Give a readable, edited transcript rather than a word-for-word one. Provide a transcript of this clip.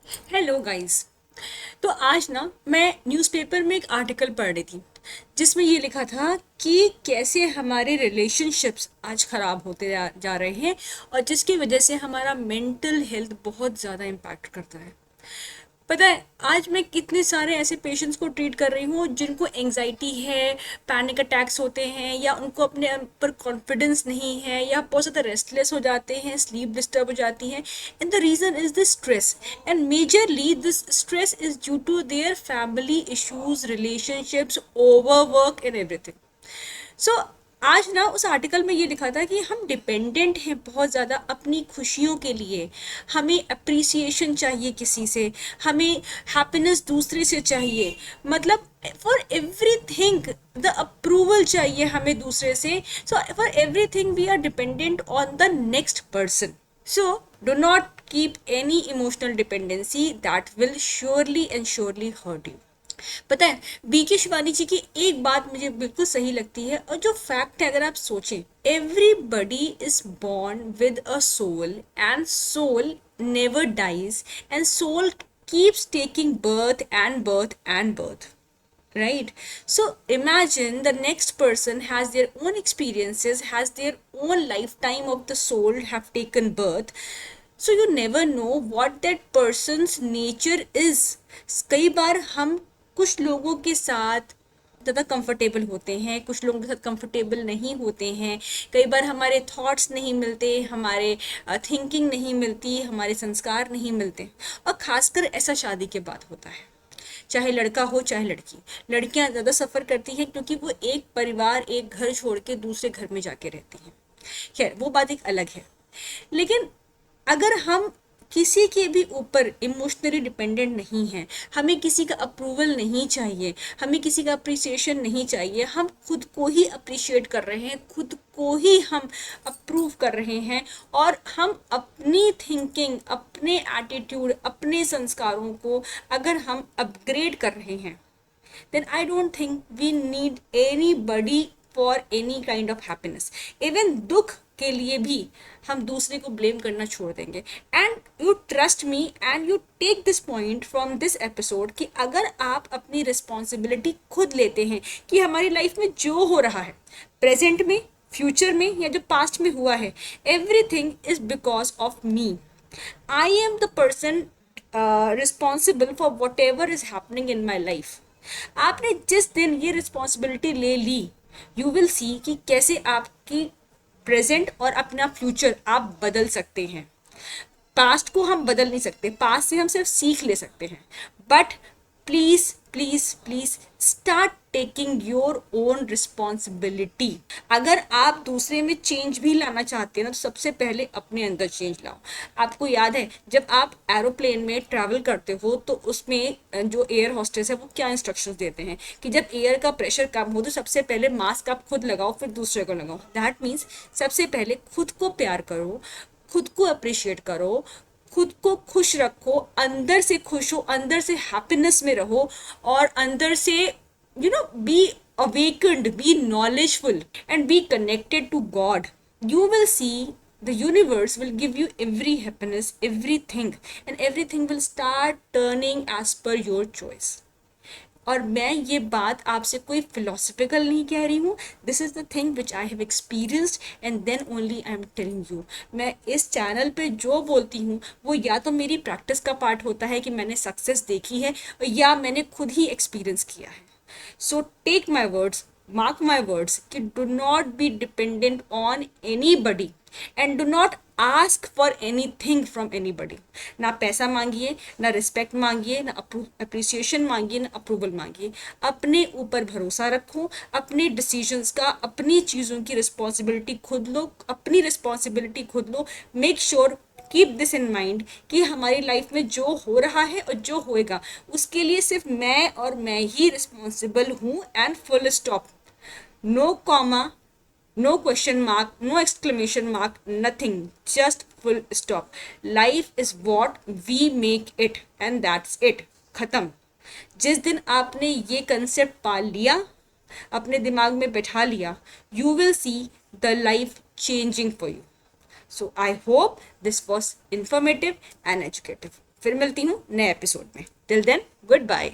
Hello guys. तो आज ना मैं न्यूज़पेपर में एक आर्टिकल पढ़ रही थी जिसमें ये लिखा था कि कैसे हमारे रिलेशनशिप्स आज ख़राब होते जा रहे हैं और जिसकी वजह से हमारा मेंटल हेल्थ बहुत ज़्यादा इम्पैक्ट करता है। पता है, आज मैं कितने सारे ऐसे पेशेंट्स को ट्रीट कर रही हूँ जिनको एंजाइटी है, पैनिक अटैक्स होते हैं, या उनको अपने ऊपर कॉन्फिडेंस नहीं है, या बहुत ज़्यादा रेस्टलेस हो जाते हैं, स्लीप डिस्टर्ब हो जाती है। And the reason is this stress, and majorly this stress is due to their family issues, relationships, overwork and everything. So आज ना उस आर्टिकल में ये लिखा था कि हम डिपेंडेंट हैं बहुत ज़्यादा अपनी खुशियों के लिए। हमें अप्रिसिएशन चाहिए किसी से, हमें हैप्पीनेस दूसरे से चाहिए, मतलब फॉर एवरीथिंग द अप्रूवल चाहिए हमें दूसरे से। So for everything we are dependent on the next person. So, do not keep any emotional dependency that will surely and surely hurt you. पता है, बीके शिवानी जी की एक बात मुझे बिल्कुल सही लगती है, और जो फैक्ट है, अगर आप सोचें, everybody is born with a soul and soul never dies and soul keeps taking birth and birth and birth, right? So imagine the next person has their own experiences, has their own lifetime of the soul have taken birth. So you never know what that person's nature is. कई बार हम कुछ लोगों के साथ ज़्यादा comfortable होते हैं, कुछ लोगों के साथ कंफर्टेबल नहीं होते हैं। कई बार हमारे थॉट्स नहीं मिलते, हमारे थिंकिंग नहीं मिलती, हमारे संस्कार नहीं मिलते। और ख़ासकर ऐसा शादी के बाद होता है, चाहे लड़का हो चाहे लड़की। लड़कियां ज़्यादा सफ़र करती हैं क्योंकि वो एक परिवार, एक घर छोड़ के दूसरे घर में जाके रहती हैं। खैर, वो बात एक अलग है। लेकिन अगर हम किसी के भी ऊपर इमोशनली डिपेंडेंट नहीं हैं, हमें किसी का अप्रूवल नहीं चाहिए, हमें किसी का अप्रिसिएशन नहीं चाहिए, हम खुद को ही अप्रिशिएट कर रहे हैं, खुद को ही हम अप्रूव कर रहे हैं, और हम अपनी थिंकिंग, अपने एटीट्यूड, अपने संस्कारों को अगर हम अपग्रेड कर रहे हैं, then I don't think we need anybody for any kind of happiness. Even दुख के लिए भी हम दूसरे को ब्लेम करना छोड़ देंगे। And you trust me and you take this point from this episode कि अगर आप अपनी रिस्पॉन्सिबिलिटी खुद लेते हैं कि हमारी लाइफ में जो हो रहा है, प्रेजेंट में, फ्यूचर में, या जो पास्ट में हुआ है, everything is because of me. I am the person responsible for what ever is happening in my life. आपने जिस दिन ये रिस्पॉन्सिबिलिटी ले ली, यू विल सी कि कैसे आपकी प्रेजेंट और अपना फ्यूचर आप बदल सकते हैं। पास्ट को हम बदल नहीं सकते, पास्ट से हम सिर्फ सीख ले सकते हैं, but please please please start taking your own responsibility. अगर आप दूसरे में चेंज भी लाना चाहते हैं ना, तो सबसे पहले अपने अंदर चेंज लाओ। आपको याद है, जब आप एरोप्लेन में ट्रैवल करते हो तो उसमें जो एयर होस्टेस है वो क्या इंस्ट्रक्शंस देते हैं कि जब एयर का प्रेशर कम हो तो सबसे पहले मास्क आप खुद लगाओ, फिर दूसरे को लगाओ। दैट मीन्स सबसे पहले खुद को प्यार करो, खुद को अप्रिशिएट करो, खुद को खुश रखो, अंदर से खुश हो, अंदर से हैप्पीनेस में रहो, और अंदर से B awakened, be knowledgeful, and be connected to God. You will see the universe will give you every happiness, everything, and everything will start turning as per your choice. और मैं ये बात आपसे कोई फिलोसफिकल नहीं कह रही हूँ, this is the thing which I have experienced and then only I am telling you. मैं इस चैनल पे जो बोलती हूँ वो या तो मेरी प्रैक्टिस का पार्ट होता है कि मैंने सक्सेस देखी है, या मैंने खुद ही एक्सपीरियंस किया है। So take my words, mark my words, कि do not be dependent on anybody and do not ask for anything from anybody. ना पैसा मांगिए, ना रिस्पेक्ट मांगिए, ना अप्रिसिएशन मांगिए, ना अप्रूवल मांगिए। अपने ऊपर भरोसा रखो, अपने डिसीजंस का, अपनी चीज़ों की रिस्पॉन्सिबिलिटी खुद लो, अपनी रिस्पॉन्सिबिलिटी खुद लो। Make sure, keep this in mind कि हमारी लाइफ में जो हो रहा है और जो होएगा उसके लिए सिर्फ मैं और मैं ही रिस्पॉन्सिबल हूँ, and full stop. No comma, no question mark, no exclamation mark, nothing, just full stop. Life is what we make it, and that's it. खत्म। जिस दिन आपने ये कंसेप्ट पाल लिया, अपने दिमाग में बैठा लिया, you will see the life changing for you. So I hope this was informative and educative. फिर मिलती हूँ नए एपिसोड में। Till then good bye.